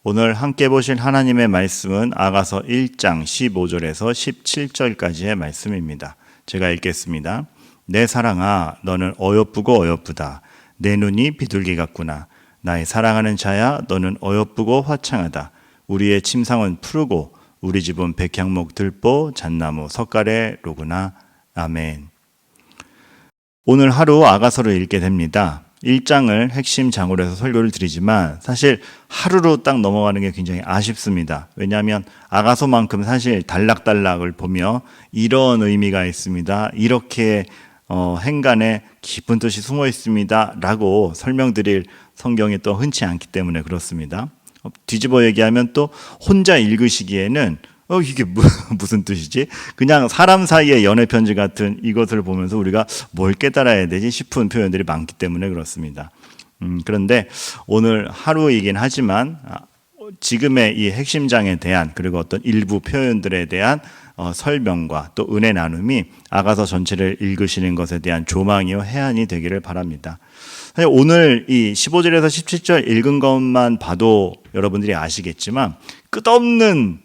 오늘 함께 보실 하나님의 말씀은 아가서 1장 15절에서 17절까지의 말씀입니다. 제가 읽겠습니다. 내 사랑아, 너는 어여쁘고 어여쁘다. 내 눈이 비둘기 같구나. 나의 사랑하는 자야, 너는 어여쁘고 화창하다. 우리의 침상은 푸르고 우리 집은 백향목, 들보, 잣나무, 석가래로구나. 아멘. 오늘 하루 아가서를 읽게 됩니다. 1장을 핵심 장으로 해서 설교를 드리지만 사실 하루로 딱 넘어가는 게 굉장히 아쉽습니다. 왜냐하면 아가서만큼 사실 단락단락을 보며 이런 의미가 있습니다. 이렇게 행간에 깊은 뜻이 숨어 있습니다. 라고 설명드릴 성경이 또 흔치 않기 때문에 그렇습니다. 뒤집어 얘기하면 또 혼자 읽으시기에는 이게 무슨 뜻이지? 그냥 사람 사이의 연애 편지 같은 이것을 보면서 우리가 뭘 깨달아야 되지 싶은 표현들이 많기 때문에 그렇습니다. 그런데 오늘 하루이긴 하지만 지금의 이 핵심장에 대한 그리고 어떤 일부 표현들에 대한 설명과 또 은혜 나눔이 아가서 전체를 읽으시는 것에 대한 조망이요 해안이 되기를 바랍니다. 사실 오늘 이 15절에서 17절 읽은 것만 봐도 여러분들이 아시겠지만 끝없는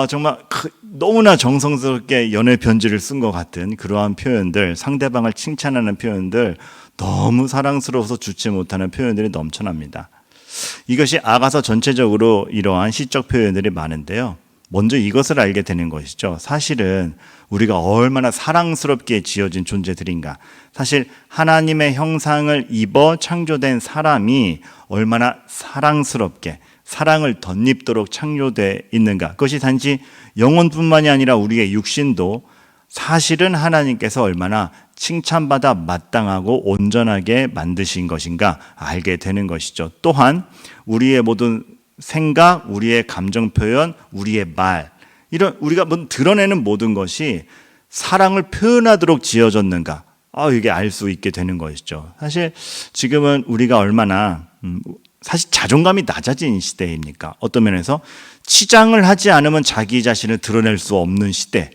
정말 너무나 정성스럽게 연애 편지를 쓴 것 같은 그러한 표현들, 상대방을 칭찬하는 표현들, 너무 사랑스러워서 주체 못하는 표현들이 넘쳐납니다. 이것이 아가서 전체적으로 이러한 시적 표현들이 많은데요. 먼저 이것을 알게 되는 것이죠. 사실은 우리가 얼마나 사랑스럽게 지어진 존재들인가. 사실 하나님의 형상을 입어 창조된 사람이 얼마나 사랑스럽게 사랑을 덧입도록 창조되어 있는가. 그것이 단지 영혼뿐만이 아니라 우리의 육신도 사실은 하나님께서 얼마나 칭찬받아 마땅하고 온전하게 만드신 것인가 알게 되는 것이죠. 또한 우리의 모든 생각, 우리의 감정 표현, 우리의 말, 이런 우리가 드러내는 모든 것이 사랑을 표현하도록 지어졌는가. 이게 알 수 있게 되는 것이죠. 사실 지금은 우리가 얼마나 사실 자존감이 낮아진 시대입니까? 어떤 면에서 치장을 하지 않으면 자기 자신을 드러낼 수 없는 시대.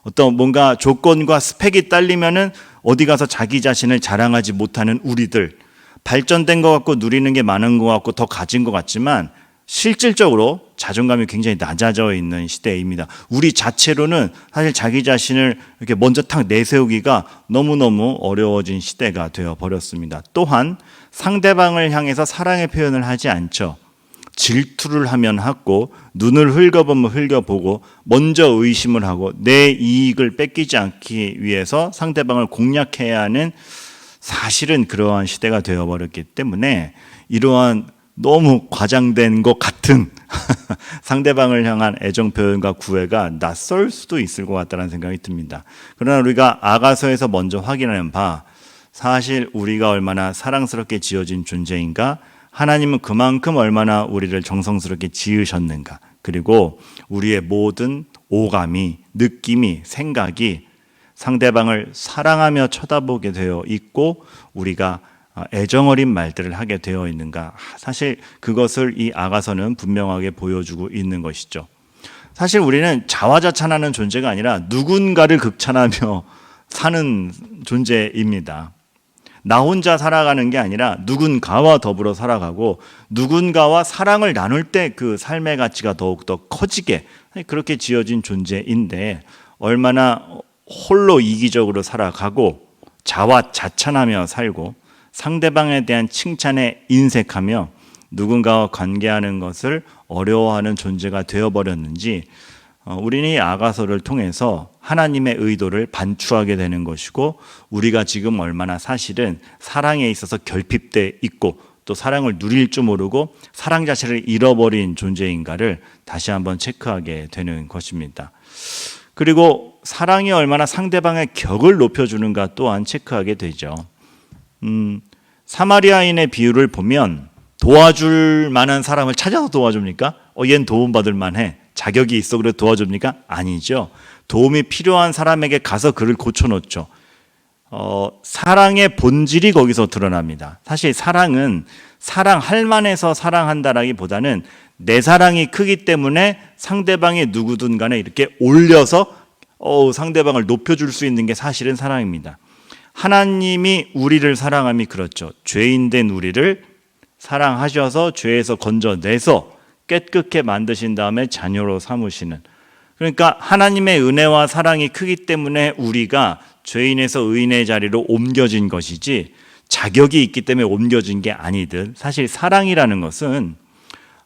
어떤 뭔가 조건과 스펙이 딸리면은 어디 가서 자기 자신을 자랑하지 못하는 우리들. 발전된 것 같고 누리는 게 많은 것 같고 더 가진 것 같지만 실질적으로 자존감이 굉장히 낮아져 있는 시대입니다. 우리 자체로는 사실 자기 자신을 이렇게 먼저 탁 내세우기가 너무너무 어려워진 시대가 되어 버렸습니다. 또한 상대방을 향해서 사랑의 표현을 하지 않죠. 질투를 하면 하고 눈을 흘겨보면 흘겨보고 먼저 의심을 하고 내 이익을 뺏기지 않기 위해서 상대방을 공략해야 하는 사실은 그러한 시대가 되어버렸기 때문에 이러한 너무 과장된 것 같은 상대방을 향한 애정 표현과 구애가 낯설 수도 있을 것 같다는 생각이 듭니다. 그러나 우리가 아가서에서 먼저 확인하는 바 사실 우리가 얼마나 사랑스럽게 지어진 존재인가, 하나님은 그만큼 얼마나 우리를 정성스럽게 지으셨는가, 그리고 우리의 모든 오감이, 느낌이, 생각이 상대방을 사랑하며 쳐다보게 되어 있고 우리가 애정어린 말들을 하게 되어 있는가. 사실 그것을 이 아가서는 분명하게 보여주고 있는 것이죠. 사실 우리는 자화자찬하는 존재가 아니라 누군가를 극찬하며 사는 존재입니다. 나 혼자 살아가는 게 아니라 누군가와 더불어 살아가고 누군가와 사랑을 나눌 때 그 삶의 가치가 더욱더 커지게 그렇게 지어진 존재인데 얼마나 홀로 이기적으로 살아가고 자화자찬하며 살고 상대방에 대한 칭찬에 인색하며 누군가와 관계하는 것을 어려워하는 존재가 되어버렸는지 우리는 이 아가서를 통해서 하나님의 의도를 반추하게 되는 것이고 우리가 지금 얼마나 사실은 사랑에 있어서 결핍돼 있고 또 사랑을 누릴 줄 모르고 사랑 자체를 잃어버린 존재인가를 다시 한번 체크하게 되는 것입니다. 그리고 사랑이 얼마나 상대방의 격을 높여주는가 또한 체크하게 되죠. 사마리아인의 비유를 보면 도와줄 만한 사람을 찾아서 도와줍니까? 얘는 도움받을 만해. 자격이 있어 그래 도와줍니까? 아니죠. 도움이 필요한 사람에게 가서 그를 고쳐놓죠. 사랑의 본질이 거기서 드러납니다. 사실 사랑은 사랑할 만해서 사랑한다라기보다는 내 사랑이 크기 때문에 상대방이 누구든 간에 이렇게 올려서 상대방을 높여줄 수 있는 게 사실은 사랑입니다. 하나님이 우리를 사랑함이 그렇죠. 죄인된 우리를 사랑하셔서 죄에서 건져내서 깨끗게 만드신 다음에 자녀로 삼으시는, 그러니까 하나님의 은혜와 사랑이 크기 때문에 우리가 죄인에서 의인의 자리로 옮겨진 것이지 자격이 있기 때문에 옮겨진 게 아니듯, 사실 사랑이라는 것은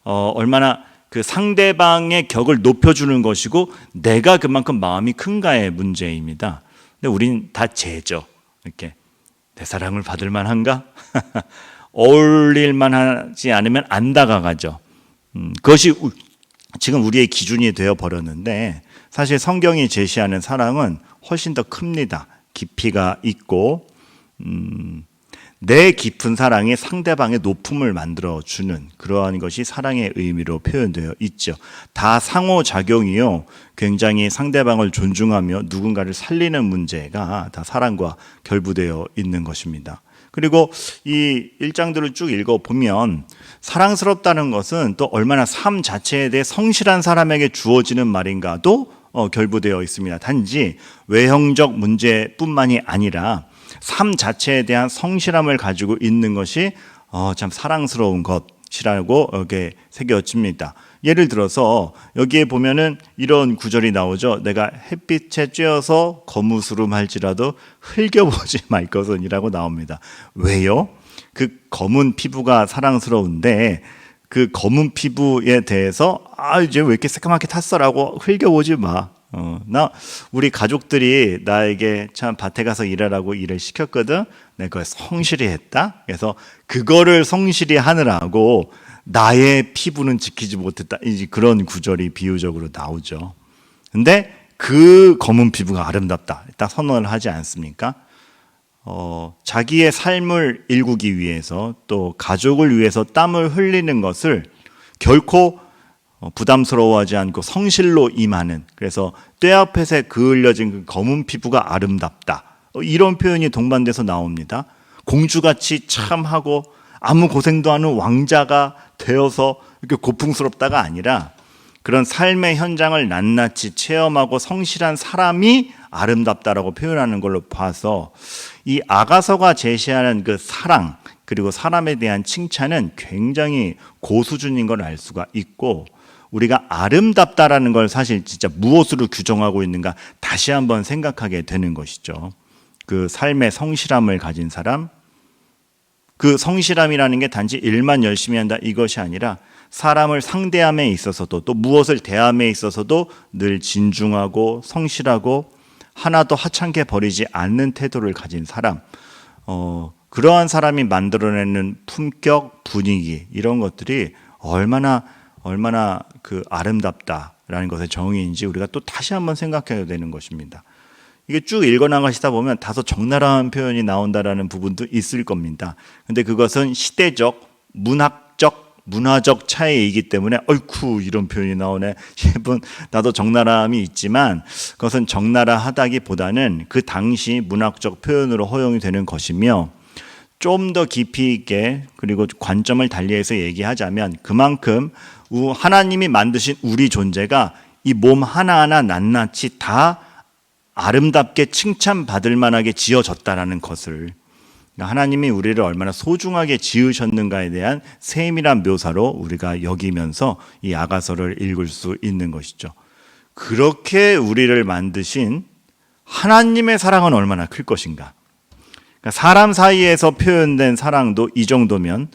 얼마나 그 상대방의 격을 높여주는 것이고 내가 그만큼 마음이 큰가의 문제입니다. 근데 우린 다 죄죠. 이렇게 내 사랑을 받을 만한가? 어울릴 만하지 않으면 안 다가가죠. 그것이 지금 우리의 기준이 되어 버렸는데, 사실 성경이 제시하는 사랑은 훨씬 더 큽니다. 깊이가 있고 내 깊은 사랑이 상대방의 높음을 만들어주는 그러한 것이 사랑의 의미로 표현되어 있죠. 다 상호작용이요, 굉장히 상대방을 존중하며 누군가를 살리는 문제가 다 사랑과 결부되어 있는 것입니다. 그리고 이 1장들을 쭉 읽어보면 사랑스럽다는 것은 또 얼마나 삶 자체에 대해 성실한 사람에게 주어지는 말인가도 결부되어 있습니다. 단지 외형적 문제뿐만이 아니라 삶 자체에 대한 성실함을 가지고 있는 것이 참 사랑스러운 것이라고 여기에 새겨집니다. 예를 들어서 여기에 보면은 이런 구절이 나오죠. 내가 햇빛에 쬐어서 거무스름할지라도 흘겨보지 말 것은이라고 나옵니다. 왜요? 그 검은 피부가 사랑스러운데 그 검은 피부에 대해서 이제 왜 이렇게 새까맣게 탔어라고 흘겨보지 마. 우리 가족들이 나에게 참 밭에 가서 일하라고 일을 시켰거든. 내가 그걸 성실히 했다. 그래서 그거를 성실히 하느라고 나의 피부는 지키지 못했다. 이제 그런 구절이 비유적으로 나오죠. 근데 그 검은 피부가 아름답다, 딱 선언을 하지 않습니까? 자기의 삶을 일구기 위해서 또 가족을 위해서 땀을 흘리는 것을 결코 부담스러워하지 않고 성실로 임하는, 그래서 떼 앞에서 그을려진 그 검은 피부가 아름답다, 이런 표현이 동반돼서 나옵니다. 공주같이 참하고 아무 고생도 하는 왕자가 되어서 이렇게 고풍스럽다가 아니라 그런 삶의 현장을 낱낱이 체험하고 성실한 사람이 아름답다라고 표현하는 걸로 봐서 이 아가서가 제시하는 그 사랑 그리고 사람에 대한 칭찬은 굉장히 고수준인 걸 알 수가 있고, 우리가 아름답다라는 걸 사실 진짜 무엇으로 규정하고 있는가 다시 한번 생각하게 되는 것이죠. 그 삶의 성실함을 가진 사람, 그 성실함이라는 게 단지 일만 열심히 한다 이것이 아니라 사람을 상대함에 있어서도 또 무엇을 대함에 있어서도 늘 진중하고 성실하고 하나도 하찮게 버리지 않는 태도를 가진 사람, 그러한 사람이 만들어내는 품격, 분위기, 이런 것들이 얼마나 그 아름답다라는 것의 정의인지 우리가 또 다시 한번 생각해야 되는 것입니다. 이게 쭉 읽어나가시다 보면 다소 적나라한 표현이 나온다라는 부분도 있을 겁니다. 근데 그것은 시대적, 문화적 차이이기 때문에 어이쿠 이런 표현이 나오네 싶은 나도 적나라함이 있지만, 그것은 적나라하다기보다는 그 당시 문학적 표현으로 허용이 되는 것이며, 좀 더 깊이 있게 그리고 관점을 달리해서 얘기하자면 그만큼 하나님이 만드신 우리 존재가 이 몸 하나하나 낱낱이 다 아름답게 칭찬받을 만하게 지어졌다라는 것을, 하나님이 우리를 얼마나 소중하게 지으셨는가에 대한 세밀한 묘사로 우리가 여기면서 이 아가서를 읽을 수 있는 것이죠. 그렇게 우리를 만드신 하나님의 사랑은 얼마나 클 것인가. 그러니까 사람 사이에서 표현된 사랑도 이 정도면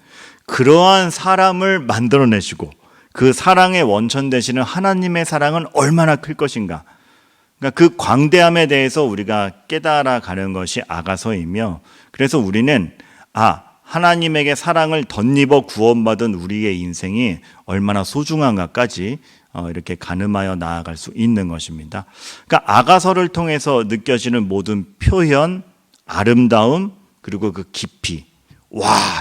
그러한 사람을 만들어내시고 그 사랑의 원천 되시는 하나님의 사랑은 얼마나 클 것인가. 그러니까 그 광대함에 대해서 우리가 깨달아가는 것이 아가서이며, 그래서 우리는 하나님에게 사랑을 덧입어 구원받은 우리의 인생이 얼마나 소중한가까지 이렇게 가늠하여 나아갈 수 있는 것입니다. 그러니까 아가서를 통해서 느껴지는 모든 표현, 아름다움, 그리고 그 깊이,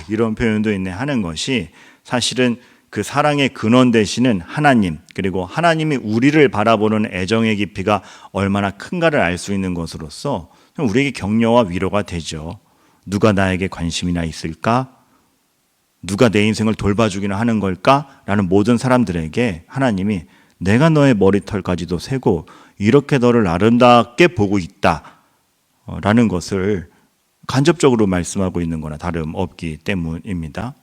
이런 표현도 있네 하는 것이 사실은 그 사랑의 근원 되시는 하나님, 그리고 하나님이 우리를 바라보는 애정의 깊이가 얼마나 큰가를 알 수 있는 것으로서 우리에게 격려와 위로가 되죠. 누가 나에게 관심이나 있을까? 누가 내 인생을 돌봐주기나 하는 걸까? 라는 모든 사람들에게 하나님이 내가 너의 머리털까지도 세고 이렇게 너를 아름답게 보고 있다 라는 것을 간접적으로 말씀하고 있는 거나 다름없기 때문입니다.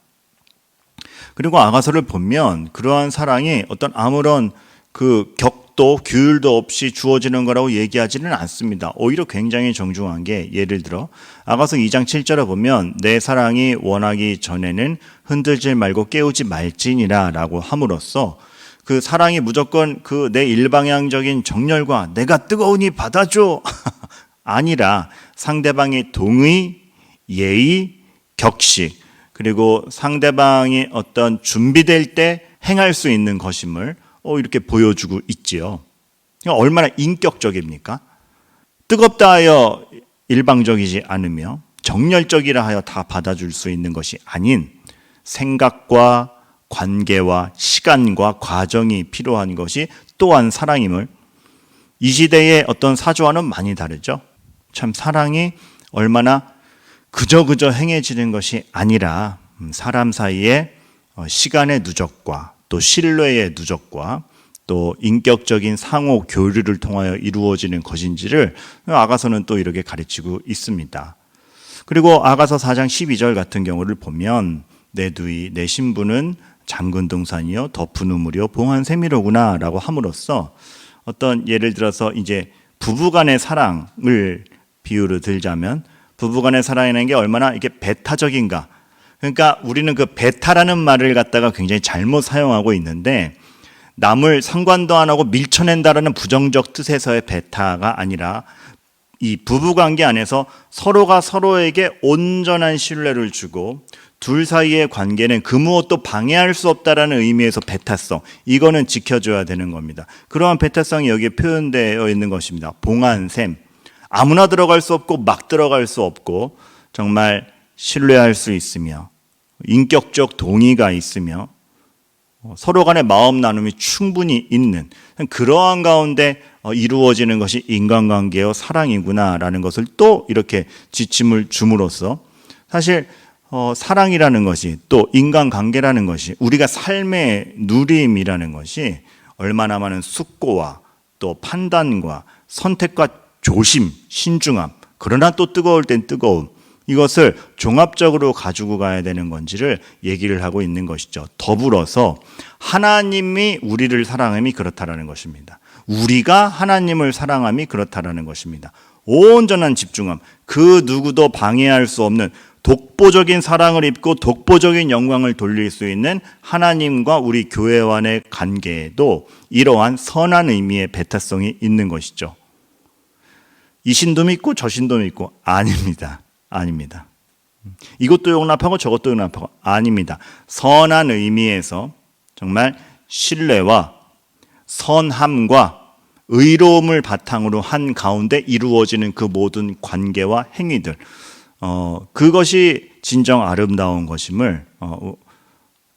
그리고 아가서를 보면 그러한 사랑이 어떤 아무런 그 격도 규율도 없이 주어지는 거라고 얘기하지는 않습니다. 오히려 굉장히 정중한 게, 예를 들어 아가서 2장 7절에 보면 내 사랑이 원하기 전에는 흔들지 말고 깨우지 말지니라 라고 함으로써 그 사랑이 무조건 그 내 일방향적인 정열과 내가 뜨거우니 받아줘 아니라 상대방의 동의, 예의, 격식, 그리고 상대방이 어떤 준비될 때 행할 수 있는 것임을 이렇게 보여주고 있지요. 얼마나 인격적입니까? 뜨겁다 하여 일방적이지 않으며 정열적이라 하여 다 받아줄 수 있는 것이 아닌 생각과 관계와 시간과 과정이 필요한 것이 또한 사랑임을, 이 시대의 어떤 사주와는 많이 다르죠. 참 사랑이 얼마나 그저 행해지는 것이 아니라 사람 사이에 시간의 누적과 또 신뢰의 누적과 또 인격적인 상호 교류를 통하여 이루어지는 것인지를 아가서는 또 이렇게 가르치고 있습니다. 그리고 아가서 4장 12절 같은 경우를 보면 내 누이 내 신부는 잠근 동산이요 덮은 우물이요 봉한 샘이로구나 라고 함으로써 어떤 예를 들어서 이제 부부간의 사랑을 비유로 들자면 부부간의 사랑이라는 게 얼마나 이게 배타적인가. 그러니까 우리는 그 배타라는 말을 갖다가 굉장히 잘못 사용하고 있는데, 남을 상관도 안 하고 밀쳐낸다라는 부정적 뜻에서의 배타가 아니라 이 부부관계 안에서 서로가 서로에게 온전한 신뢰를 주고 둘 사이의 관계는 그 무엇도 방해할 수 없다라는 의미에서 배타성, 이거는 지켜줘야 되는 겁니다. 그러한 배타성이 여기에 표현되어 있는 것입니다. 봉한 샘, 아무나 들어갈 수 없고 막 들어갈 수 없고 정말 신뢰할 수 있으며 인격적 동의가 있으며 서로 간의 마음 나눔이 충분히 있는 그러한 가운데 이루어지는 것이 인간관계의 사랑이구나라는 것을 또 이렇게 지침을 줌으로써 사실 사랑이라는 것이 또 인간관계라는 것이 우리가 삶의 누림이라는 것이 얼마나 많은 숙고와 또 판단과 선택과 조심, 신중함, 그러나 또 뜨거울 땐 뜨거움, 이것을 종합적으로 가지고 가야 되는 건지를 얘기를 하고 있는 것이죠. 더불어서 하나님이 우리를 사랑함이 그렇다라는 것입니다. 우리가 하나님을 사랑함이 그렇다라는 것입니다. 온전한 집중함, 그 누구도 방해할 수 없는 독보적인 사랑을 입고 독보적인 영광을 돌릴 수 있는 하나님과 우리 교회와의 관계에도 이러한 선한 의미의 배타성이 있는 것이죠. 이 신도 믿고 저 신도 믿고 아닙니다. 아닙니다. 이것도 용납하고 저것도 용납하고 아닙니다. 선한 의미에서 정말 신뢰와 선함과 의로움을 바탕으로 한 가운데 이루어지는 그 모든 관계와 행위들, 그것이 진정 아름다운 것임을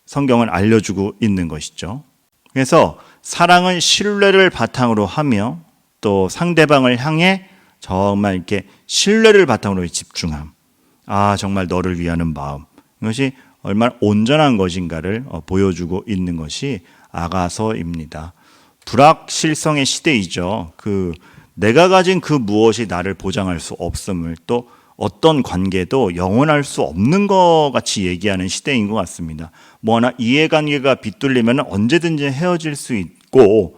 성경은 알려주고 있는 것이죠. 그래서 사랑은 신뢰를 바탕으로 하며 또 상대방을 향해 정말 이렇게 신뢰를 바탕으로 집중함. 정말 너를 위하는 마음. 이것이 얼마나 온전한 것인가를 보여주고 있는 것이 아가서입니다. 불확실성의 시대이죠. 내가 가진 그 무엇이 나를 보장할 수 없음을, 또 어떤 관계도 영원할 수 없는 것 같이 얘기하는 시대인 것 같습니다. 하나 이해관계가 빗뚫리면 언제든지 헤어질 수 있고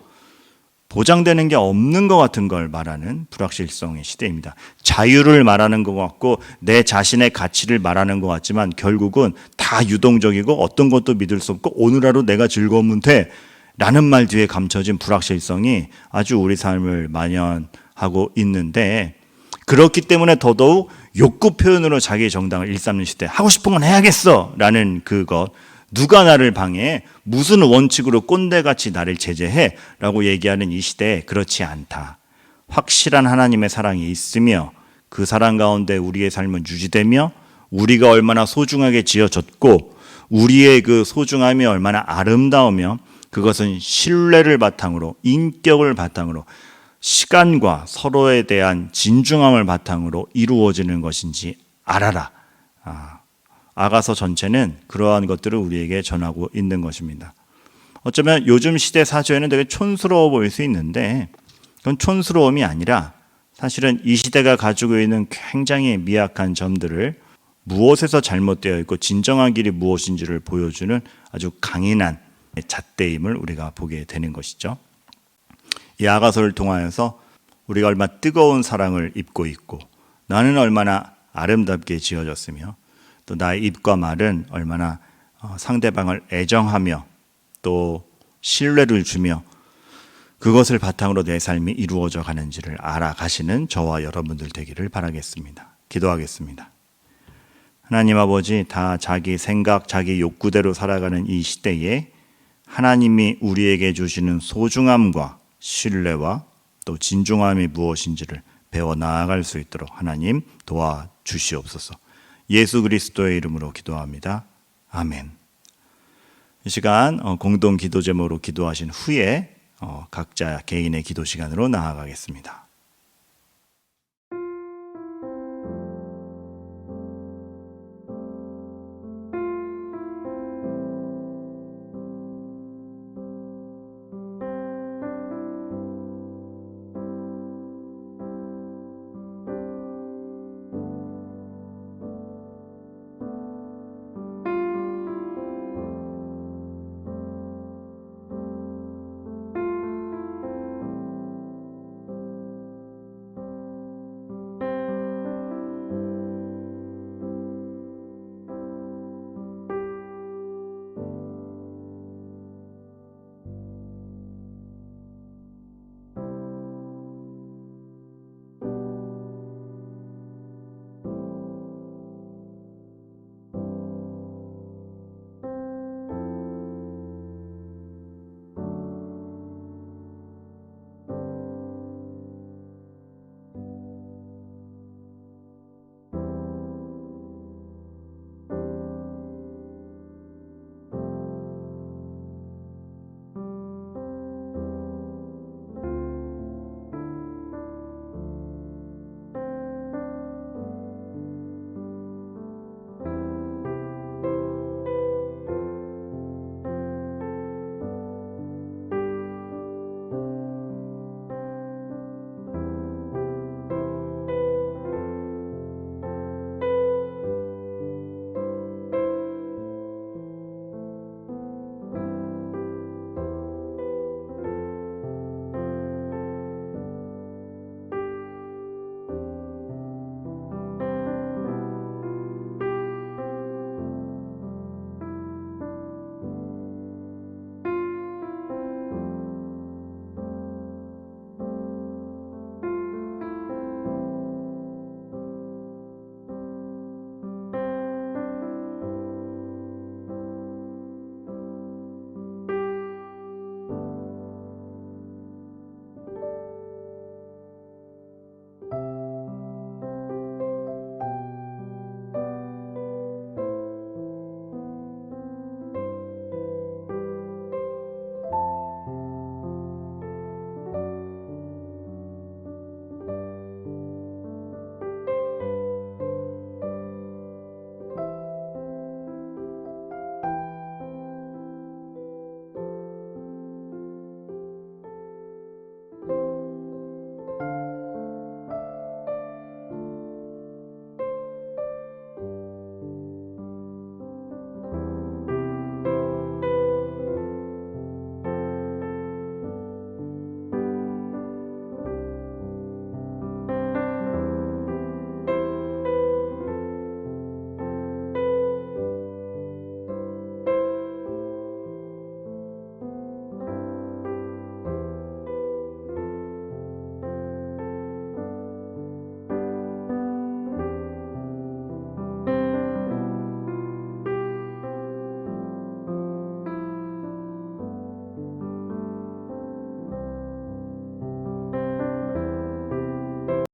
보장되는 게 없는 것 같은 걸 말하는 불확실성의 시대입니다. 자유를 말하는 것 같고 내 자신의 가치를 말하는 것 같지만 결국은 다 유동적이고 어떤 것도 믿을 수 없고 오늘 하루 내가 즐거우면 돼 라는 말 뒤에 감춰진 불확실성이 아주 우리 삶을 만연하고 있는데, 그렇기 때문에 더더욱 욕구 표현으로 자기의 정당을 일삼는 시대, 하고 싶은 건 해야겠어 라는 그것, 누가 나를 방해해? 무슨 원칙으로 꼰대같이 나를 제재해? 라고 얘기하는 이 시대에 그렇지 않다. 확실한 하나님의 사랑이 있으며 그 사랑 가운데 우리의 삶은 유지되며 우리가 얼마나 소중하게 지어졌고 우리의 그 소중함이 얼마나 아름다우며 그것은 신뢰를 바탕으로, 인격을 바탕으로, 시간과 서로에 대한 진중함을 바탕으로 이루어지는 것인지 알아라. 아가서 전체는 그러한 것들을 우리에게 전하고 있는 것입니다. 어쩌면 요즘 시대 사주에는 되게 촌스러워 보일 수 있는데 그건 촌스러움이 아니라 사실은 이 시대가 가지고 있는 굉장히 미약한 점들을 무엇에서 잘못되어 있고 진정한 길이 무엇인지를 보여주는 아주 강인한 잣대임을 우리가 보게 되는 것이죠. 이 아가서를 통하여서 우리가 얼마나 뜨거운 사랑을 입고 있고 나는 얼마나 아름답게 지어졌으며 또 나의 입과 말은 얼마나 상대방을 애정하며 또 신뢰를 주며 그것을 바탕으로 내 삶이 이루어져 가는지를 알아가시는 저와 여러분들 되기를 바라겠습니다. 기도하겠습니다. 하나님 아버지, 다 자기 생각, 자기 욕구대로 살아가는 이 시대에 하나님이 우리에게 주시는 소중함과 신뢰와 또 진중함이 무엇인지를 배워 나아갈 수 있도록 하나님 도와주시옵소서. 예수 그리스도의 이름으로 기도합니다. 아멘. 이 시간 공동 기도 제목으로 기도하신 후에 각자 개인의 기도 시간으로 나아가겠습니다.